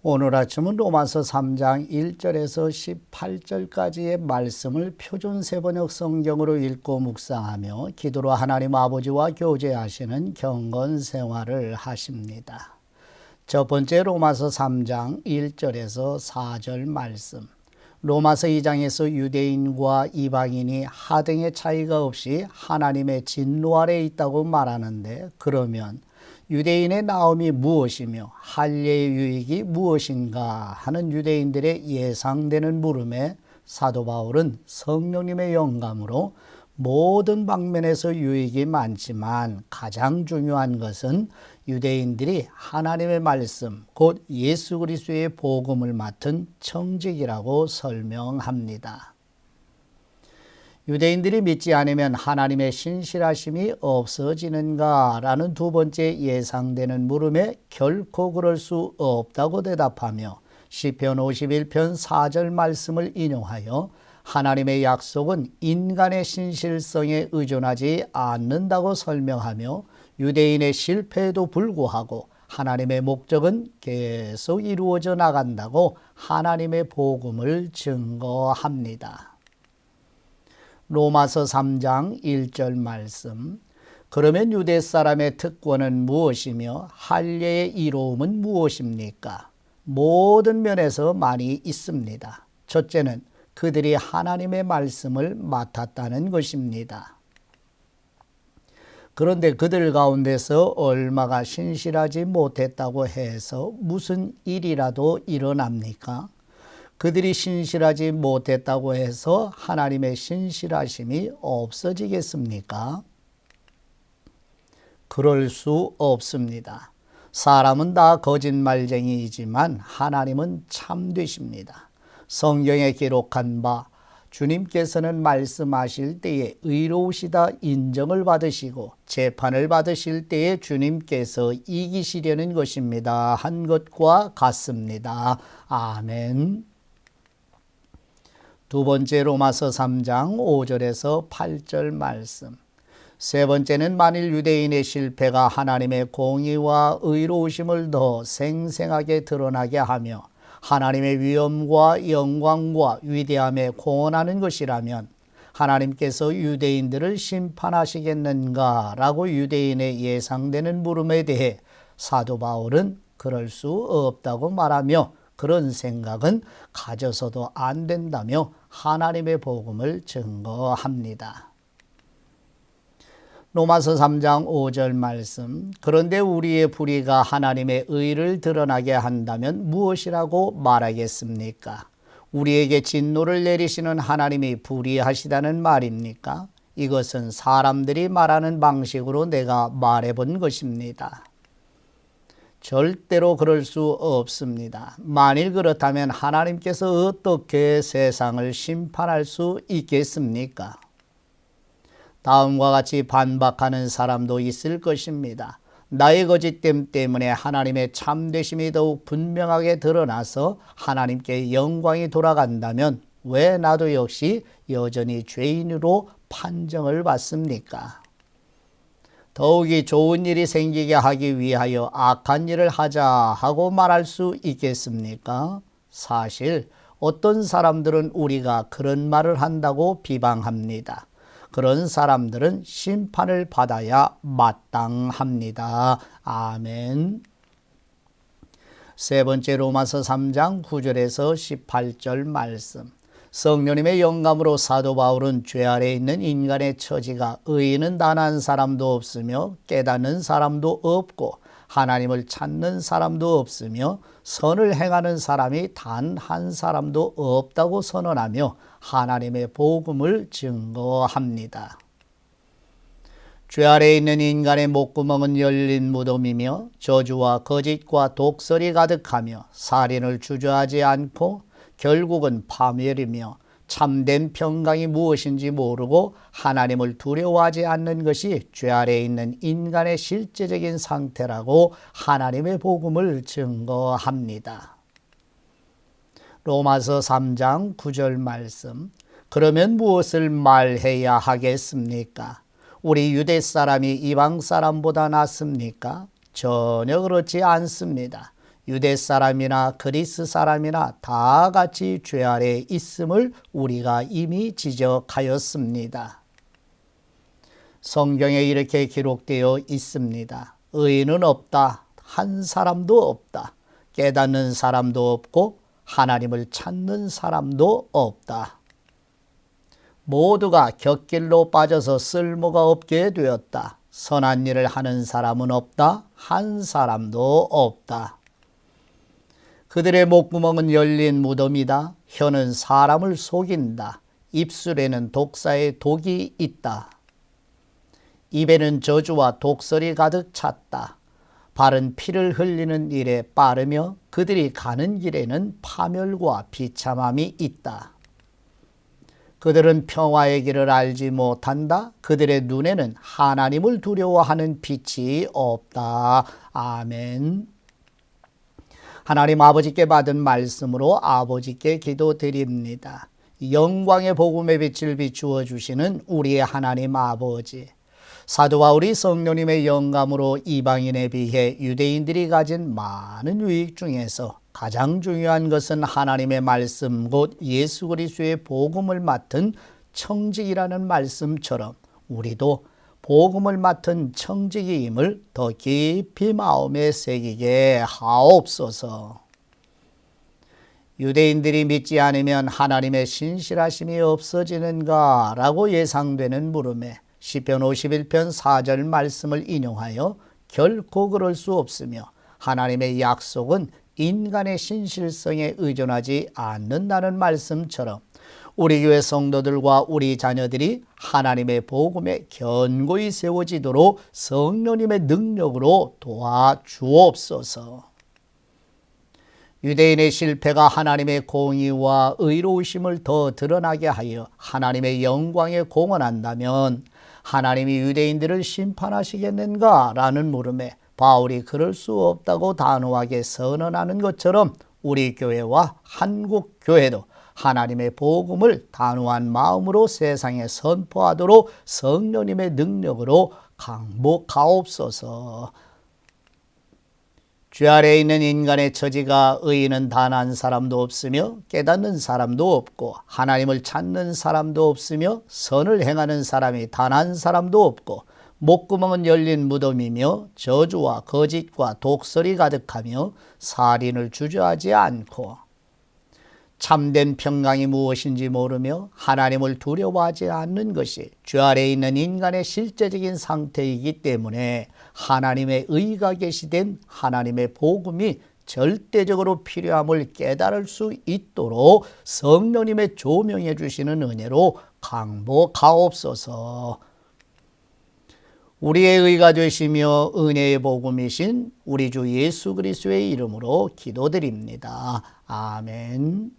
오늘 아침은 로마서 3장 1절에서 18절까지의 말씀을 표준세번역 성경으로 읽고 묵상하며 기도로 하나님 아버지와 교제하시는 경건 생활을 하십니다. 첫 번째 로마서 3장 1절에서 4절 말씀. 로마서 2장에서 유대인과 이방인이 하등의 차이가 없이 하나님의 진노 아래 있다고 말하는데, 그러면 유대인의 나음이 무엇이며 할례의 유익이 무엇인가 하는 유대인들의 예상되는 물음에 사도 바울은 성령님의 영감으로 모든 방면에서 유익이 많지만 가장 중요한 것은 유대인들이 하나님의 말씀, 곧 예수 그리스도의 복음을 맡은 청직이라고 설명합니다. 유대인들이 믿지 않으면 하나님의 신실하심이 없어지는가? 라는 두 번째 예상되는 물음에 결코 그럴 수 없다고 대답하며 시편 51편 4절 말씀을 인용하여 하나님의 약속은 인간의 신실성에 의존하지 않는다고 설명하며 유대인의 실패에도 불구하고 하나님의 목적은 계속 이루어져 나간다고 하나님의 복음을 증거합니다. 로마서 3장 1절 말씀. 그러면 유대 사람의 특권은 무엇이며 할례의 이로움은 무엇입니까? 모든 면에서 많이 있습니다. 첫째는 그들이 하나님의 말씀을 맡았다는 것입니다. 그런데 그들 가운데서 얼마가 신실하지 못했다고 해서 무슨 일이라도 일어납니까? 그들이 신실하지 못했다고 해서 하나님의 신실하심이 없어지겠습니까? 그럴 수 없습니다. 사람은 다 거짓말쟁이이지만 하나님은 참되십니다. 성경에 기록한 바 주님께서는 말씀하실 때에 의로우시다 인정을 받으시고 재판을 받으실 때에 주님께서 이기시려는 것입니다 한 것과 같습니다. 아멘. 두 번째 로마서 3장 5절에서 8절 말씀. 세 번째는 만일 유대인의 실패가 하나님의 공의와 의로우심을 더 생생하게 드러나게 하며 하나님의 위엄과 영광과 위대함에 공헌하는 것이라면 하나님께서 유대인들을 심판하시겠는가? 라고 유대인의 예상되는 물음에 대해 사도 바울은 그럴 수 없다고 말하며 그런 생각은 가져서도 안 된다며 하나님의 복음을 증거합니다. 로마서 3장 5절 말씀. 그런데 우리의 불의가 하나님의 의를 드러나게 한다면 무엇이라고 말하겠습니까? 우리에게 진노를 내리시는 하나님이 불의하시다는 말입니까? 이것은 사람들이 말하는 방식으로 내가 말해본 것입니다. 절대로 그럴 수 없습니다. 만일 그렇다면 하나님께서 어떻게 세상을 심판할 수 있겠습니까? 다음과 같이 반박하는 사람도 있을 것입니다. 나의 거짓됨 때문에 하나님의 참되심이 더욱 분명하게 드러나서 하나님께 영광이 돌아간다면 왜 나도 역시 여전히 죄인으로 판정을 받습니까? 더욱이 좋은 일이 생기게 하기 위하여 악한 일을 하자 하고 말할 수 있겠습니까? 사실 어떤 사람들은 우리가 그런 말을 한다고 비방합니다. 그런 사람들은 심판을 받아야 마땅합니다. 아멘. 세 번째 로마서 3장 9절에서 18절 말씀. 성령님의 영감으로 사도 바울은 죄 아래 있는 인간의 처지가 의인은 단 한 사람도 없으며 깨닫는 사람도 없고 하나님을 찾는 사람도 없으며 선을 행하는 사람이 단 한 사람도 없다고 선언하며 하나님의 복음을 증거합니다. 죄 아래 있는 인간의 목구멍은 열린 무덤이며 저주와 거짓과 독설이 가득하며 살인을 주저하지 않고 결국은 파멸이며 참된 평강이 무엇인지 모르고 하나님을 두려워하지 않는 것이 죄 아래 있는 인간의 실제적인 상태라고 하나님의 복음을 증거합니다. 로마서 3장 9절 말씀. 그러면 무엇을 말해야 하겠습니까? 우리 유대 사람이 이방 사람보다 낫습니까? 전혀 그렇지 않습니다. 유대 사람이나 그리스 사람이나 다 같이 죄 아래 있음을 우리가 이미 지적하였습니다. 성경에 이렇게 기록되어 있습니다. 의인은 없다. 한 사람도 없다. 깨닫는 사람도 없고 하나님을 찾는 사람도 없다. 모두가 곁길로 빠져서 쓸모가 없게 되었다. 선한 일을 하는 사람은 없다. 한 사람도 없다. 그들의 목구멍은 열린 무덤이다. 혀는 사람을 속인다. 입술에는 독사의 독이 있다. 입에는 저주와 독설이 가득 찼다. 발은 피를 흘리는 일에 빠르며 그들이 가는 길에는 파멸과 비참함이 있다. 그들은 평화의 길을 알지 못한다. 그들의 눈에는 하나님을 두려워하는 빛이 없다. 아멘. 하나님 아버지께 받은 말씀으로 아버지께 기도드립니다. 영광의 복음의 빛을 비추어 주시는 우리의 하나님 아버지, 사도와 우리 성령님의 영감으로 이방인에 비해 유대인들이 가진 많은 유익 중에서 가장 중요한 것은 하나님의 말씀 곧 예수 그리스도의 복음을 맡은 청직이라는 말씀처럼 우리도 복음을 맡은 청직임을 더 깊이 마음에 새기게 하옵소서. 유대인들이 믿지 않으면 하나님의 신실하심이 없어지는가? 라고 예상되는 물음에 시편 51편 4절 말씀을 인용하여 결코 그럴 수 없으며 하나님의 약속은 인간의 신실성에 의존하지 않는다는 말씀처럼 우리 교회 성도들과 우리 자녀들이 하나님의 복음에 견고히 세워지도록 성령님의 능력으로 도와주옵소서. 유대인의 실패가 하나님의 공의와 의로우심을 더 드러나게 하여 하나님의 영광에 공헌한다면 하나님이 유대인들을 심판하시겠는가? 라는 물음에 바울이 그럴 수 없다고 단호하게 선언하는 것처럼 우리 교회와 한국 교회도 하나님의 복음을 단호한 마음으로 세상에 선포하도록 성령님의 능력으로 강복하옵소서. 죄 아래에 있는 인간의 처지가 의인은 단 한 사람도 없으며 깨닫는 사람도 없고 하나님을 찾는 사람도 없으며 선을 행하는 사람이 단 한 사람도 없고 목구멍은 열린 무덤이며 저주와 거짓과 독설이 가득하며 살인을 주저하지 않고 참된 평강이 무엇인지 모르며 하나님을 두려워하지 않는 것이 죄 아래에 있는 인간의 실제적인 상태이기 때문에 하나님의 의가 계시된 하나님의 복음이 절대적으로 필요함을 깨달을 수 있도록 성령님의 조명해 주시는 은혜로 강복하옵소서. 우리의 의가 되시며 은혜의 복음이신 우리 주 예수 그리스도의 이름으로 기도드립니다. 아멘.